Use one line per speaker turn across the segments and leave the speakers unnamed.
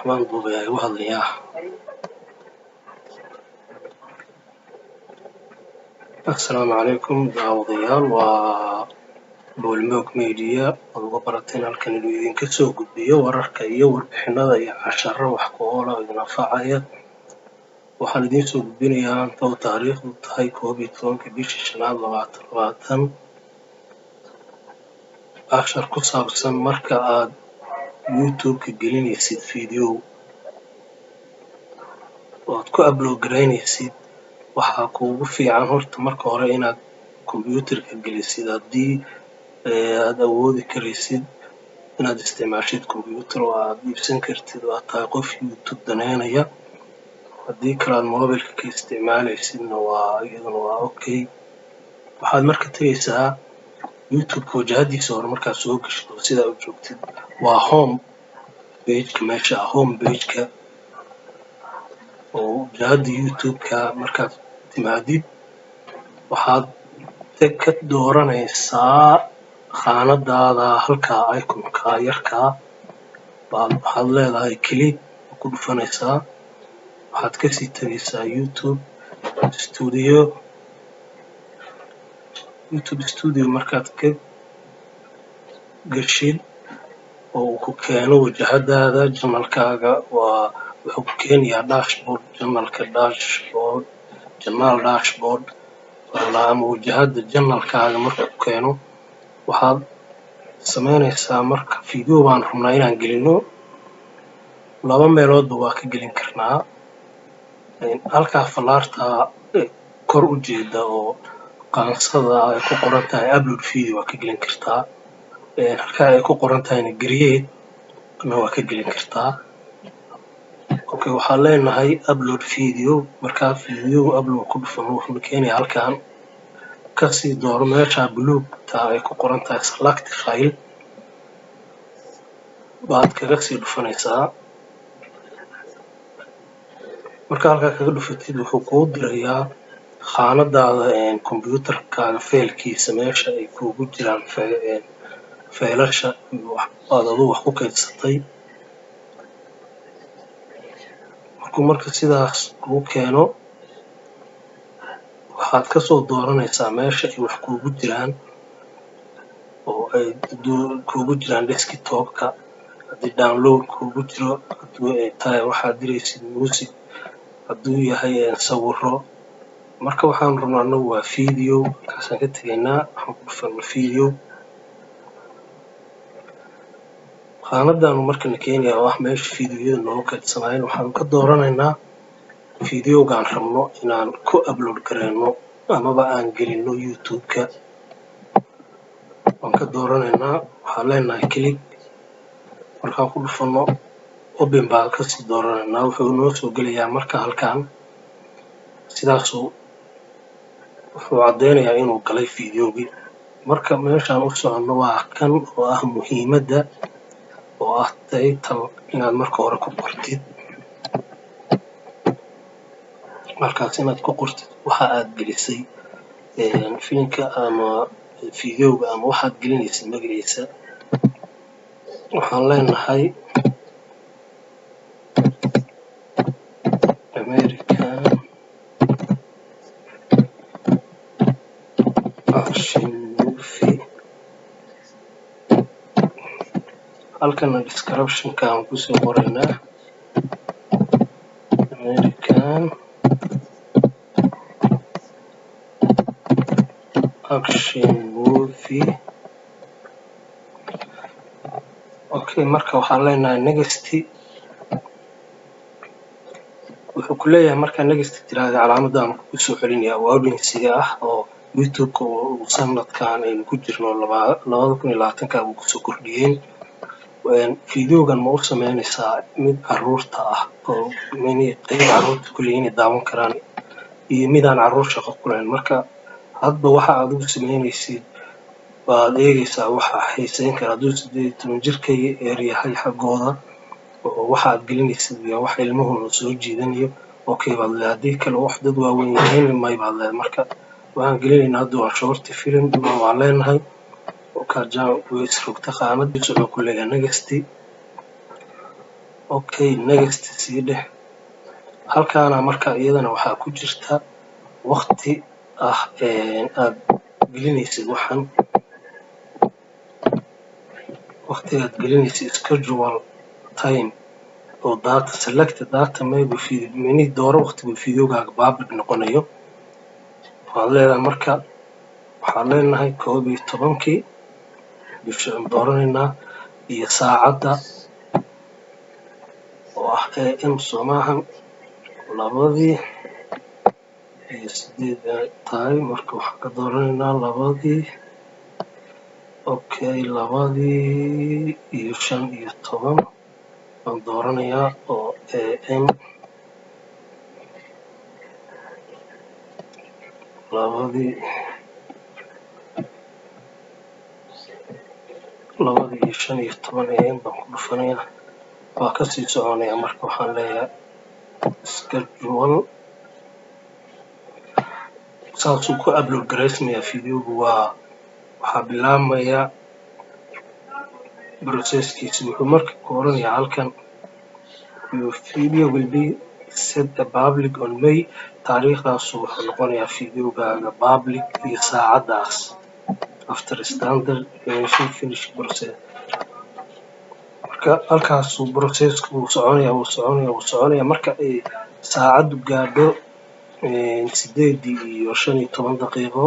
waxbaan duubay igu hadlayaa. Assalaamu calaykum daawadayaal, waa Boolmoog Media oo uga barateen halkan inuu idinka soo gudbiyo wararka iyo warbixinada iyo casharro wax ku ool ah oo idin anfacaya. Waxaan idiin soo gudbinayaa inta uu taariikhdu tahay 11 bishii shanaad 2020 cashar ku saabsan marka aad YouTube-ka gelinaysid video oo aad ku upload garaynaysid. Waxaa kuugu fiican horta marka hore inaad kombiyuutarka gelisid haddii aad awoodi karaysid inaad isticmaashid kombiyuutar oo aad iibsan kartid oo aad tahay qof YouTube daneynaya. Haddii kale aad moobilka ka isticmaalaysidna iyaduna waa okay. Waxaad marka tagaysaa YouTube-ka wajahadiisa hore markaad soo gashid oo sidaa u joogtid waa home page-ka, meesha home page-ka oo wajahada YouTube-ka markaad timaadid waxaad ka dooranaysaa khaanadaada halkaa iconka yarkaa waxaad leedahay click ku dhufanaysaa. Waxaad kasii tagaysaa YouTube Studio markaad ka gashid oo uu ku keeno wajahadaada channelkaaga wuxuu ku keenayaa dashboard ama wajahada channelkaaga markuu ku keeno waxaad samaynaysaa marka video baan rabnaa inaan gelino. Laba meeloodba waa ka gelin karnaa. Halkaa falaarta kor u jeeda oo qaansada ay ku qoran tahay upload video waa ka gelin kartaa. Halkaa ay ku qoran tahayna create waa ka gelin kartaa. Okay, waxaan leenahay upload video. Markaa video upload ku dhufano wuxuu keenayaa halkaan kasii dooro meesha buluugta ay ku qoran tahay select file baad kaga sii dhufanaysaa. Marka halkaa kaga dhufatid wuxuu kuu dirayaa khaanadaada kombiyuutarkaaga faylkiisa meesha ay kuugu jiraan faylasha aad adigu wax ku kaydsatay. Marka sidaas kuu keeno waxaad kasoo dooranaysaa meesha ay wax kuugu jiraan oo ay kuugu jiraan desktop-ka. Haddii download kuugu jiro, haddii ay tahay waxaad diraysid music, hadduu yahay sawirro. Marka waxaan rabnaa anagu waa video, markaasaan ka tegaynaa waxaan ku dhufanaa video. Khaanadaanu markana keenayaa oo ah meesha videoyada noogu kaydsanaayeen. Waxaan ka dooranaynaa videogaan rabno inaan ku upload garayno amaba aan gelino YouTube-ka. Waan ka dooranaynaa, waxaan leenahay click. Markaan ku dhufano open baan kasii dooranaynaa. Wuxuu noo soo gelayaa marka halkaan sidaasuu wuxuu caddeynayaa inuu galay videogii. Marka meeshaan u soconno waa kan oo ah muhiimadda oo ah title inaad marka hore ku qortid. Markaas inaad ku qortid waxa aad gelisay filimka ama videoga ama waxaad gelinaysid magaciisa. Waxaan leenahay American Action Movie. halkana description-ka aan kusoo qoraynaa American Action Movie. Okay, marka waxaan leenahay next. wuxuu ku leeyahay markaa next tiraahdo calaamadan ku soo celinaya audience-ga ah oo YouTube-ka uu sanadkan aynu ku jirno 2020 uu ku soo kordhiyeen. Videogan ma u sameynaysaa mid caruurta ah oo qayb caruurta kulli inay daawan karaan iyo midaan caruur shaqo ku lahayn. Marka hadba waxa aad ugu sameynaysid baad eegaysaa waxa xiisayn kara. Hadduu 18 jirka yahay xaggooda oo waxa aad gelinaysid iyo wax ilmuhu soo jiidanayo okay baad leedahay. Haddii kale wax dad waaweyn yahayn may baad leedahay. Marka waxaan gelinaynaa hadda waa short film waan leenahay oo ka jaan way isrogta khaanadiisa wuxuu ku leeyahay next. okay next sii dheh. halkaana marka iyadana waxaa ku jirta waqti aad gelinaysid waqtigaad gelinaysid schedule time oo data select data maybe mini dooro waqtigu fideogaaga public noqonayo. waxaad leedahay marka waxaan leenahay 11 bisha dooranaynaa iyo saacadda oo AM Soomahan 2:08 tahay. marka waxaan ka dooranaynaa 2:15 aan dooranayaa oo AM 2:15 AM baan ku dhufanayaa. waa kasii soconaya marka waxaan leeyahay schedule saasuu ku upload garaysmayaa fideogu. waxaa bilaabmaya processkiisa. wuxuu marka ku oranayaa halkan your video will be set a public on May. taariikhdaasu wuxuu noqonayaa fideogaaga public iyo saacadaas after standard finish process. marka halkaasuu processku wuu soconaya marka ay saacadu gaadho 8:15 daqiiqo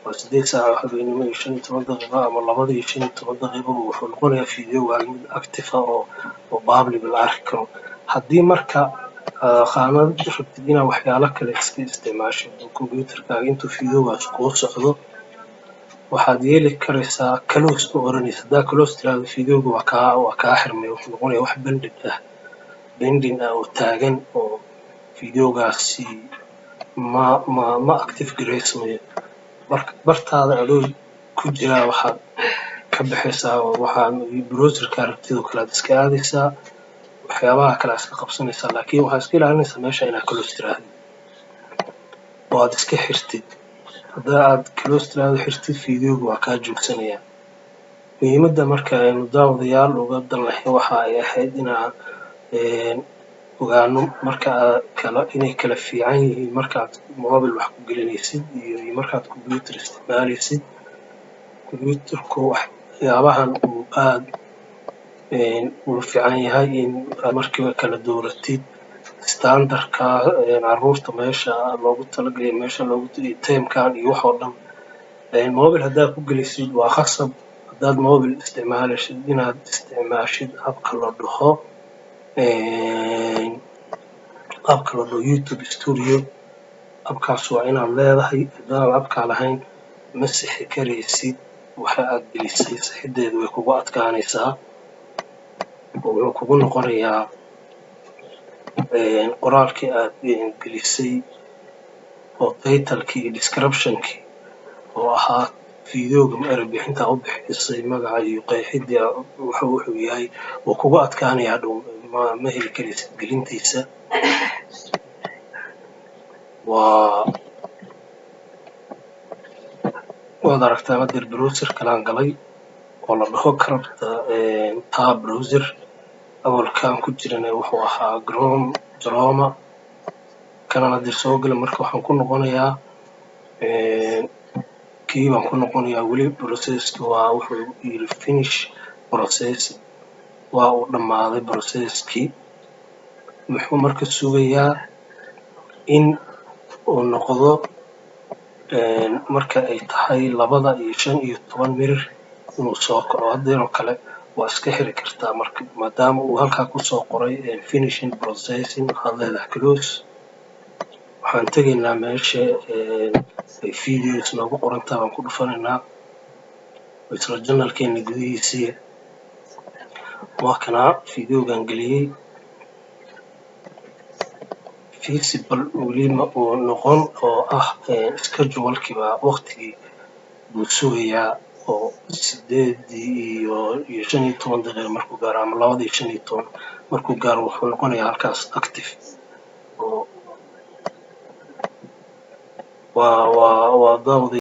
waa 8 saac oo habeenimo iyo 15 daqiiqo ama 2:15 daqiiqo wuxuu noqonayaa fideogaaga mid active oo public la arki karo. haddii marka qaanad rabtid inaad waxyaalo kale iska isticmaashid computerkaaga intuu fideogaas kuu socdo waxaad yeeli karaysaa close u oranaysa. haddaa close tiraahdo fideoga waa kaa xirmay. wuxuu noqonayaa wax pending oo taagan oo fideogaasi ma active garaysmayo. bartaada adoo ku jiraa waxaad ka baxaysaa waxaan browserka aragtidoo kale aad iska aadaysaa waxyaabaha kale aad iska qabsanaysaa laakiin waxaad iska ilaalinaysaa meesha inaad close tiraahdo oo aad iska xirtid. haddaa aad close tiraahdo xirtid fideoga waa kaa joogsanayaa. muhiimadda marka aynu daawadayaal uga dalnahay waxa ay ahayd inaan ogaano marka inay kala fiican yihiin markaad mobile wax ku gelinaysid iyo markaad computer isticmaalaysid. computerku waxyaabahan uu aad ugu fiican yahay in markiiba kala dooratid standardka caruurta meesha loogu talagalay meesha loogu timekan iyo wax oo dhan. mobile haddaad ku gelisid waa khasab haddaad mobile isticmaalaysid inaad isticmaashid habka la dhaho YouTube Studio. abkaas waa inaad leedahay. haddaan abkaa lahayn ma sixi karaysid waxa aad gelisay. sixideedu way kugu adkaanaysaa oo wuxuu kugu noqonayaa qoraalkii aad gelisay oo titlekii iyo descriptionkii oo ahaa fideoga erebixinta u bixisay magaca iyo qeexidii wuxuu yahay wuu kugu adkaanayaa dhow ma heli karaysid gelintiisa. waad aragtaa madeer browser kalaan galay oo la dhaho karabta tab browser. awalkaan ku jirana wuxuu ahaa Chrome kanaan hadeer soo gala marka waxaan ku noqonayaa kii baan ku noqonayaa weli processki waa wuxuu yiri finish process waa uu dhammaaday processkii. muxuu marka sugayaa in uu noqdo marka ay tahay 2:15 mirir inuu soo kaco. hadeeroo kale waa iska xiri kartaa marka maadaama uu halkaa kusoo qoray finishing processing waxaad leedahay close. waxaan tegaynaa meesha ay videos noogu qorantaa baan ku dhufanaynaa isla janalkeena gudihiisii. waa kanaa fideogan geliyey feasible weli ma uu noqon oo schedulekii waqtigii buu sugayaa oo 8:15 daqiiqo markuu gaaro ama 2:15 markuu gaaro wuxuu noqonayaa halkaas active oo waa daawada